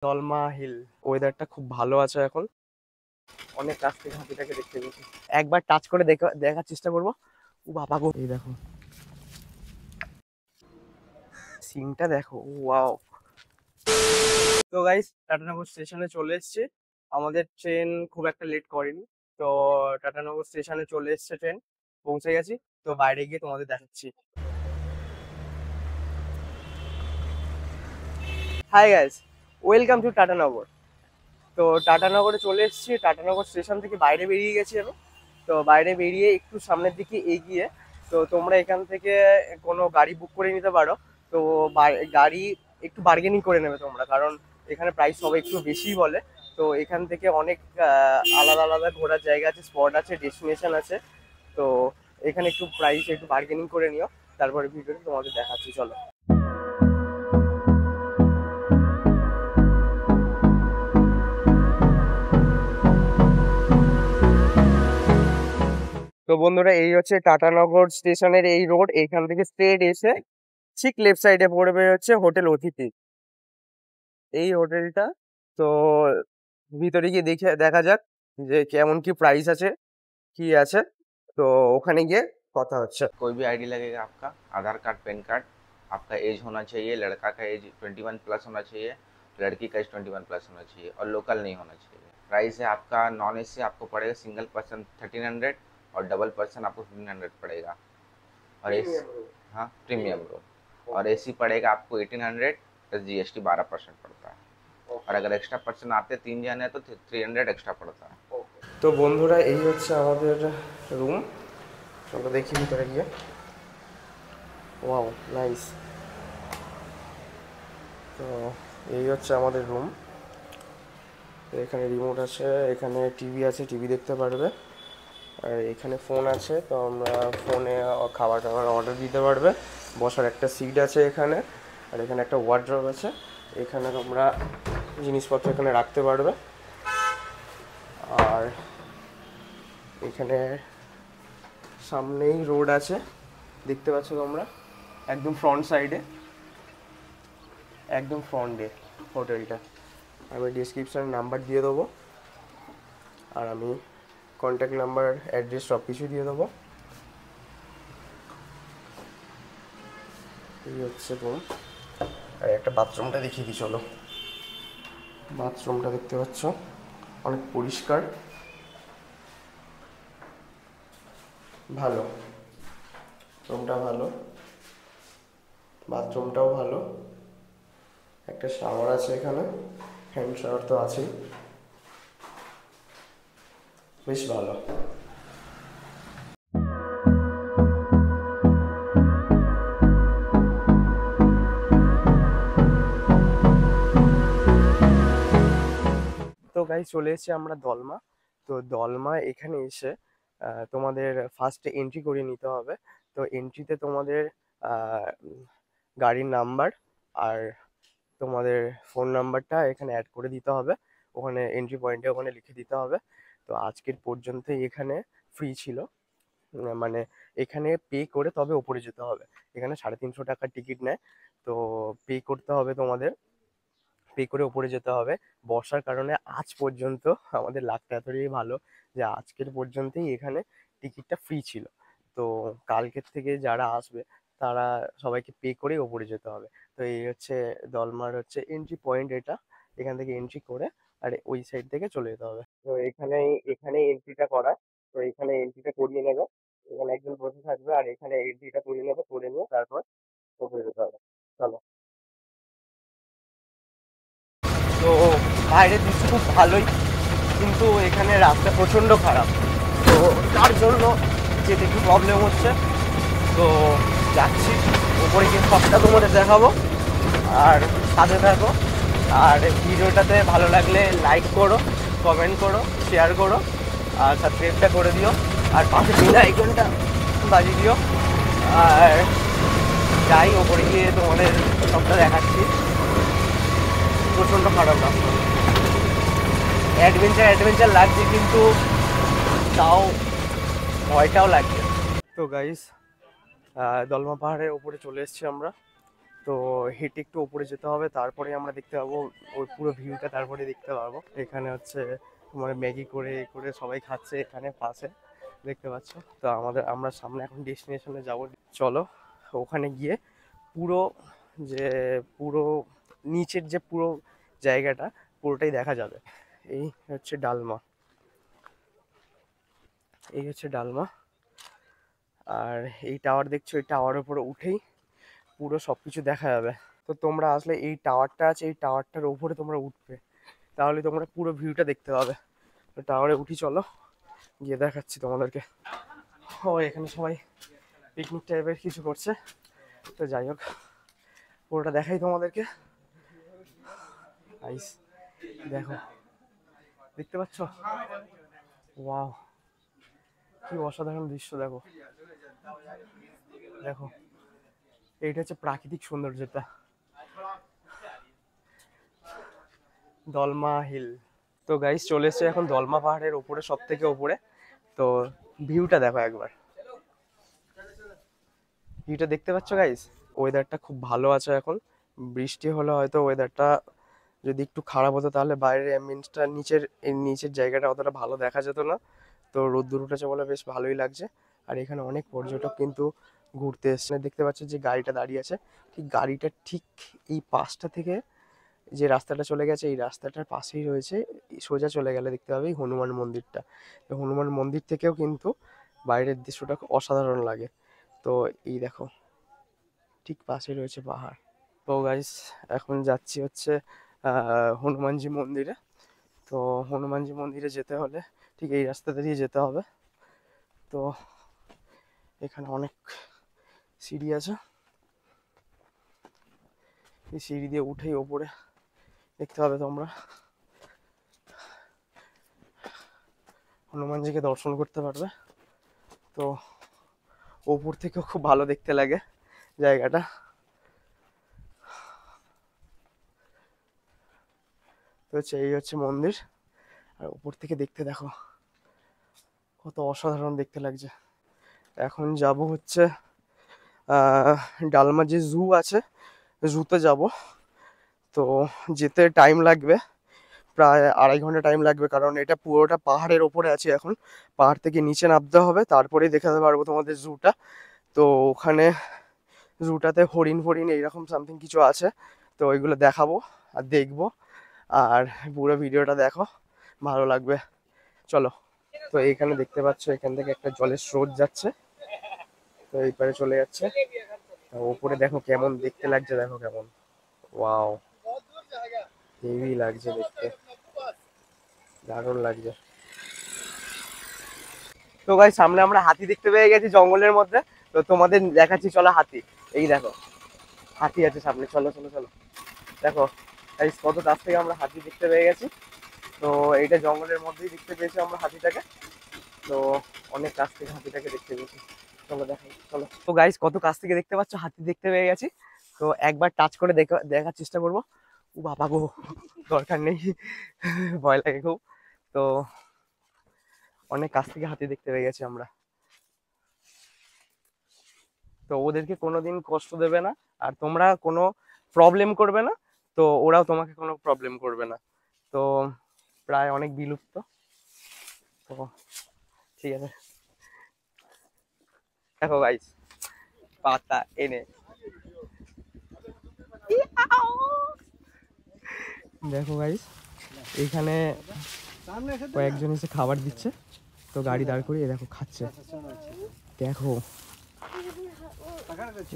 Dalma hill ওয়েদারটা খুব ভালো আছে এখন। অনেক কাছ থেকে হাতিটাকে দেখতে পেয়েছি। একবার টাচ করে দেখার চেষ্টা করবো। ও বাবা গো, এই দেখো সিনটা দেখো, ওয়াও। তো গাইস, টাটানগর স্টেশনে চলে এসেছি। আমাদের ট্রেন খুব একটা লেট করেনি। তো টাটানগর স্টেশনে চলে এসেছে ট্রেন, পৌঁছে গেছি। তো বাইরে গিয়ে তোমাদের দেখাচ্ছি। Hi guys, welcome to Tatanagar. তো টাটানগরে চলে এসেছি। টাটানগর স্টেশন থেকে বাইরে বেরিয়ে গেছি আমি। তো বাইরে বেরিয়ে একটু সামনের দিকে এগিয়ে, তো তোমরা এখান থেকে কোনো গাড়ি বুক করে নিতে পারো। তো গাড়ি একটু বার্গেনিং করে নেবে তোমরা, কারণ এখানে প্রাইস সবাই একটু বেশিই বলে। তো এখান থেকে অনেক আলাদা আলাদা ঘোরার জায়গা আছে, স্পট আছে, ডেস্টিনেশন আছে। তো এখানে একটু প্রাইস একটু বার্গেনিং করে নিও। তারপরে ভিডিওটা তোমাদের দেখাচ্ছি, চলো। তো বন্ধুরা, এই হচ্ছে টাটানগর স্টেশনের এই রোড। এখান থেকে স্ট্রেট এসে ঠিক লেফট সাইডে পড়বে হচ্ছে হোটেল অতিথি, এই হোটেলটা। তো ভিতরে গিয়ে দেখা যাক যে কেমন কি প্রাইস আছে, কি আছে। তো ওখানে গিয়ে কথা হচ্ছে। कोई भी आईडी लगेगा आपका, आधार कार्ड, पैन कार्ड। आपका एज होना चाहिए, लड़का का एज 21+ होना चाहिए, लड़की का एज 21+ होना चाहिए और लोकल नहीं होना चाहिए। प्राइस है आपका नॉन एसी आपको पड़ेगा सिंगल पर्सन 1300 और डबल पर्सन आपको 1500 पड़ेगा। और एसी, हाँ प्रीमियम रूम। और एसी पड़ेगा आपको 1800 प्लस जीएसटी 12% पड़ता है। और अगर एक्स्ट्रा पर्सन आते 3 जन है तो 300 एक्स्ट्रा पड़ता है। তো বন্ধুরা, এই হচ্ছে আমাদের রুম। চলো দেখি ভিতরে গিয়ে। Wow, nice. তো এই হচ্ছে আমাদের রুম। এখানে রিমোট আছে, এখানে টিভি আছে, টিভি দেখতে পারবে। আর এখানে ফোন আছে, তো আমরা ফোনে খাবার টাবার অর্ডার দিতে পারবে। বসার একটা সিট আছে এখানে। আর এখানে একটা ওয়ার্ড্রব আছে, এখানে তোমরা জিনিসপত্র এখানে রাখতে পারবে। আর এখানে সামনেই রোড আছে, দেখতে পাচ্ছ তোমরা, একদম ফ্রন্ট সাইডে, একদম ফ্রন্টে হোটেলটা। আমি ডিসক্রিপশানে নাম্বার দিয়ে দেবো, আর আমি কন্ট্যাক্ট নাম্বার, অ্যাড্রেস সব কিছু দিয়ে দেবো। এই হচ্ছে রুম। আর একটা বাথরুমটা দেখিয়ে দিই, চলো। বাথরুমটা দেখতে পাচ্ছ, অনেক পরিষ্কার, ভালো। রুমটা ভালো, বাথরুমটাও ভালো। একটা শাওয়ার আছে এখানে, হ্যান্ড শাওয়ার তো আছেই, বেশ ভালো। তো গাইস, চলে এসেছি আমরা দলমা। তো দলমা এখানে এসে তোমাদের ফার্স্টে এন্ট্রি করে নিতে হবে। তো এন্ট্রিতে তোমাদের গাড়ির নাম্বার আর তোমাদের ফোন নাম্বারটা এখানে অ্যাড করে দিতে হবে। ওখানে এন্ট্রি পয়েন্টে ওখানে লিখে দিতে হবে। তো আজকের পর্যন্ত এখানে ফ্রি ছিল। মানে এখানে পে করে তবে ওপরে যেতে হবে। এখানে 350 টাকার টিকিট নেয়। তো পে করতে হবে তোমাদের, পে করে ওপরে যেতে হবে। বর্ষার কারণে আজ পর্যন্ত আমাদের লাকটা এতটাই ভালো যে আজকের পর্যন্তই এখানে টিকিটটা ফ্রি ছিল। তো কালকের থেকে যারা আসবে তারা সবাইকে পে করে ওপরে যেতে হবে। তো এই হচ্ছে দলমার হচ্ছে এন্ট্রি পয়েন্ট এটা। এখান থেকে এন্ট্রি করে আর ওই সাইড থেকে চলে যেতে হবে। তো এখানে এন্ট্রিটা করা। তো এখানে এন্ট্রিটা করিয়ে নেবে। এখানে একজন বসে থাকবে আর এখানে এন্ট্রিটা করিয়ে নেবে, করে নিয়ে তারপর ওপরে যেতে হবে। চলো। তো বাইরের দৃশ্য খুব ভালোই, কিন্তু এখানে রাস্তা প্রচণ্ড খারাপ। তো তার জন্য যেতে একটু প্রবলেম হচ্ছে। তো যাচ্ছি, ওপরে গিয়ে সবটা তোমাদের দেখাবো। আর সাথে থাকো। আর ভিডিওটাতে ভালো লাগলে লাইক করো, কমেন্ট করো, শেয়ার করো, আর সাবস্ক্রাইবটা করে দিও। আর পাশে বেল আইকনটা বাজিয়ে দিও। আর যাই, ওপরে গিয়ে তোমাদের সবটা দেখাচ্ছি। প্রচণ্ড খারাপ রাস্তা, অ্যাডভেঞ্চার লাগছে, কিন্তু তাও ভয়টাও লাগছে। তো গাইস, দলমা পাহাড়ের ওপরে চলে এসেছি আমরা। তো তো হেঁটে একটু ওপরে যেতে হবে, তারপরে আমরা দেখতে পাবো ওই পুরো ভিউটা, তারপরে দেখতে পারবো। এখানে হচ্ছে তোমার ম্যাগি করে করে সবাই খাচ্ছে এখানে পাশে, দেখতে পাচ্ছ। তো আমরা সামনে এখন ডেস্টিনেশনে যাব। চলো ওখানে গিয়ে পুরো যে পুরো নিচের যে পুরো জায়গাটা পুরোটাই দেখা যাবে। এই হচ্ছে ডালমা, এই হচ্ছে ডালমা। আর এই টাওয়ার দেখছো, এই টাওয়ারের উপরে উঠেই পুরো সবকিছু দেখা যাবে। তো তোমরা আসলে এই টাওয়ারটা আছে, এই টাওয়ারটার উপরে তোমরা উঠবে, তাহলে তোমরা পুরো ভিউটা দেখতে পাবে। তো টাওয়ারে উঠি, চলো গিয়ে দেখাচ্ছি তোমাদেরকে। ও এখানে সবাই পিকনিক টাইপের কিছু করছে। তো যাই হোক, পুরোটা দেখাই তোমাদেরকে। আইস, দেখো, দেখতে পাচ্ছ? ওয়াও, কি অসাধারণ দৃশ্য! দেখো দেখো, এইটা হচ্ছে প্রাকৃতিক সৌন্দর্যটা, দলমা হিল। তো গাইস চলে এসেছে এখন দলমা পাহাড়ের উপরে, সব থেকে উপরে। তো ভিউটা দেখো একবার, ভিউটা দেখতে পাচ্ছ গাইস? ওয়েদারটা খুব ভালো আছে এখন। বৃষ্টি হলে হয়তো ওয়েদারটা যদি একটু খারাপ হতো, তাহলে বাইরের অ্যাম্বিয়েন্সটা, নিচের জায়গাটা অতটা ভালো দেখা যেত না। তো রোদ্দুর উঠেছে বলে বেশ ভালোই লাগছে। আর এখানে অনেক পর্যটক কিন্তু ঘুরতে এসছে। দেখতে পাচ্ছ যে গাড়িটা দাঁড়িয়ে আছে, ঠিক গাড়িটা ঠিক এই পাশটা থেকে যে রাস্তাটা চলে গেছে, এই রাস্তাটার পাশেই রয়েছে। সোজা চলে গেলে দেখতে পাবে এই হনুমান মন্দিরটা। তো হনুমান মন্দির থেকেও কিন্তু বাইরের দৃশ্যটা খুব অসাধারণ লাগে। তো এই দেখো, ঠিক পাশে রয়েছে পাহাড়। তো গাইস এখন যাচ্ছি হচ্ছে হনুমানজি মন্দিরে। তো হনুমানজি মন্দিরে যেতে হলে ঠিক এই রাস্তাটা দিয়ে যেতে হবে। তো এখানে অনেক সিঁড়ি আছে, এই সিঁড়ি দিয়ে উঠেই ওপরে দেখতে পাবে তোমরা হনুমানজিকে দর্শন করতে পারবে। তো ওপর থেকেও খুব ভালো দেখতে লাগে জায়গাটা। তো হচ্ছে এই হচ্ছে মন্দির, আর উপর থেকে দেখতে দেখো কত অসাধারণ দেখতে লাগছে। এখন যাব হচ্ছে ডালমা যে জু আছে, জুতে যাব। তো যেতে টাইম লাগবে, প্রায় 2.5 ঘন্টা টাইম লাগবে, কারণ এটা পুরোটা পাহাড়ের ওপরে আছে। এখন পাহাড় থেকে নিচে নামতে হবে, তারপরেই দেখাতে পারবো তোমাদের জুটা। তো ওখানে জুটাতে হরিণ ফরিণ এইরকম সামথিং কিছু আছে, তো ওইগুলো দেখাবো আর দেখবো। আর পুরো ভিডিওটা দেখো, ভালো লাগবে, চলো। তো এইখানে দেখতে পাচ্ছ এখান থেকে একটা জলের স্রোত যাচ্ছে, তো এই পারে চলে যাচ্ছে। তো ওপরে দেখো কেমন দেখতে লাগছে, দেখো কেমন, ওয়াও, হেভি লাগছে দেখতে, দারুণ লাগছে। তো ভাই সামনে আমরা হাতি দেখতে পেয়ে গেছি জঙ্গলের মধ্যে। তো তোমাদের দেখাচ্ছি, চলো হাতি, এই দেখো হাতি আছে সামনে, চলো চলো চলো। দেখো গাইস, কত কাছ থেকে আমরা হাতি দেখতে পেয়ে গেছি। তো এইটা জঙ্গলের মধ্যেই দেখতে পেয়েছি আমরা হাতিটাকে। তো অনেক কাছ থেকে হাতিটাকে দেখতে পেয়েছি, চলো দেখাই, চলো। তো গাইস কত কাছ থেকে দেখতে পাচ্ছ, হাতি দেখতে পেয়ে গেছি। তো একবার টাচ করে দেখার চেষ্টা করবো। ও বাবা গো, দরকার নেই, ভয় লাগে খুব। তো অনেক কাছ থেকে হাতি দেখতে পেয়ে গেছি আমরা। তো ওদেরকে কোনোদিন কষ্ট দেবে না, আর তোমরা কোনো প্রবলেম করবে না, তো ওরাও তোমাকে কোনো প্রবলেম করবে না। তো প্রায় অনেক বিলুপ্ত। তো ঠিক আছে, দেখো গাইস, পাতা এনে দেখো গাইস, এইখানে কয়েকজন এসে খাবার দিচ্ছে। তো গাড়ি দাঁড় করিয়ে দেখো খাচ্ছে, দেখো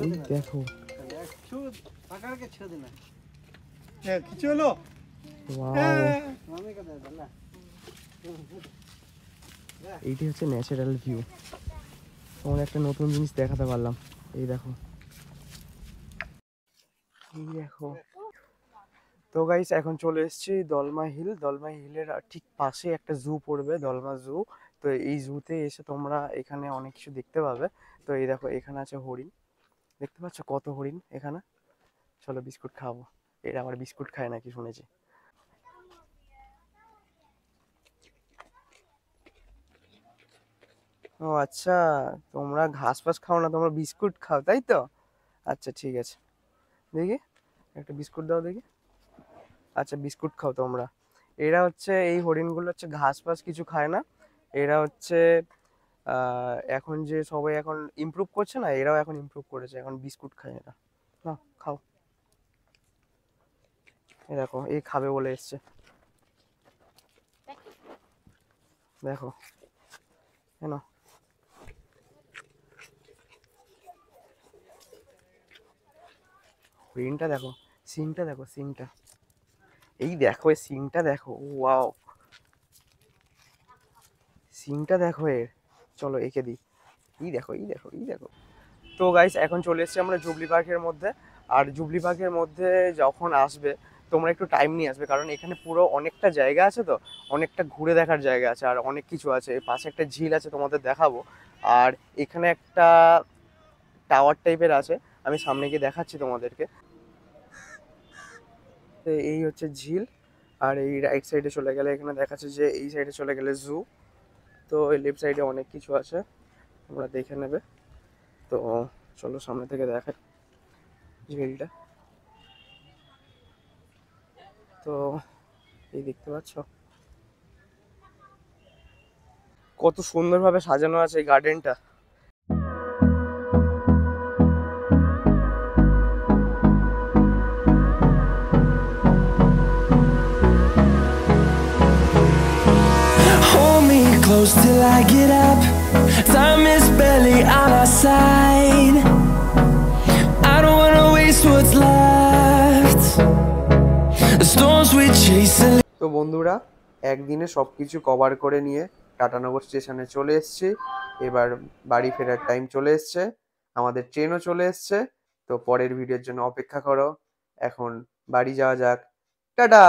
ওই দেখো, এইটি হচ্ছে ন্যাচারাল ভিউ। তোমার একটা নতুন জিনিস দেখাতে পারলাম, এই দেখো, এই দেখো। তো গাইস এখন চলে এসেছি দলমা হিল। দলমা হিলের ঠিক পাশে একটা জু পড়বে, দলমা জু। তো এই জুতে এসে তোমরা এখানে অনেক কিছু দেখতে পাবে। তো এই দেখো, এখানে আছে হরিণ, দেখতে পাচ্ছ কত হরিণ এখানে। চলো বিস্কুট খাবো, এরা আবার বিস্কুট খায় নাকি শুনেছি। ও আচ্ছা, তোমরা ঘাস ফাস খাও না, তোমরা বিস্কুট খাও তাই তো? আচ্ছা ঠিক আছে, দেখি একটা বিস্কুট দাও দেখি। আচ্ছা বিস্কুট খাও তোমরা। এরা হচ্ছে এই হরিণগুলো হচ্ছে ঘাস ফাস কিছু খায় না। এরা হচ্ছে এখন যে সবাই এখন ইমপ্রুভ করছে না, এরাও এখন ইমপ্রুভ করেছে, এখন বিস্কুট খায় এরা। না খাও। এই দেখো এই খাবে বলে এসছে, দেখো কেন। হরিণটা দেখো, সিংটা দেখো সিংটা, এই দেখো এই সিংটা দেখো, ওয়াও সিংটা দেখো এর। চলো এঁকে দিই। এই দেখো এই দেখো এই দেখো। তো গাইস এখন চলে এসেছি আমরা জুবলি পার্কের মধ্যে। আর জুবলি পার্কের মধ্যে যখন আসবে তোমরা একটু টাইম নিয়ে আসবে, কারণ এখানে পুরো অনেকটা জায়গা আছে, তো অনেকটা ঘুরে দেখার জায়গা আছে আর অনেক কিছু আছে। এর পাশে একটা ঝিল আছে তোমাদের দেখাবো। আর এখানে একটা টাওয়ার টাইপের আছে, আমি সামনে গিয়ে দেখাচ্ছি তোমাদেরকে। তো এই হচ্ছে ঝিল। আর এই রাইট সাইডে চলে গেলে এখানে দেখাচ্ছে যে এই সাইডে চলে গেলে জু। তো এই লেফট সাইডে অনেক কিছু আছে, তোমরা দেখে নেবে। তো চলো সামনে থেকে দেখাই ঝিলটা। তো এই দেখতে পাচ্ছ কত সুন্দরভাবে সাজানো আছে এই গার্ডেনটা। Hold me close till I get up. Time is barely on our side. I don't wanna waste what's left. The storms we chase are তো বন্ধুরা একদিনে সবকিছু কভার করে নিয়ে টাটানগর স্টেশনে চলে এসেছি। এবার বাড়ি ফেরার টাইম চলে এসছে, আমাদের ট্রেনও চলে এসছে। তো পরের ভিডিওর জন্য অপেক্ষা করো, এখন বাড়ি যাওয়া যাক। টাটা।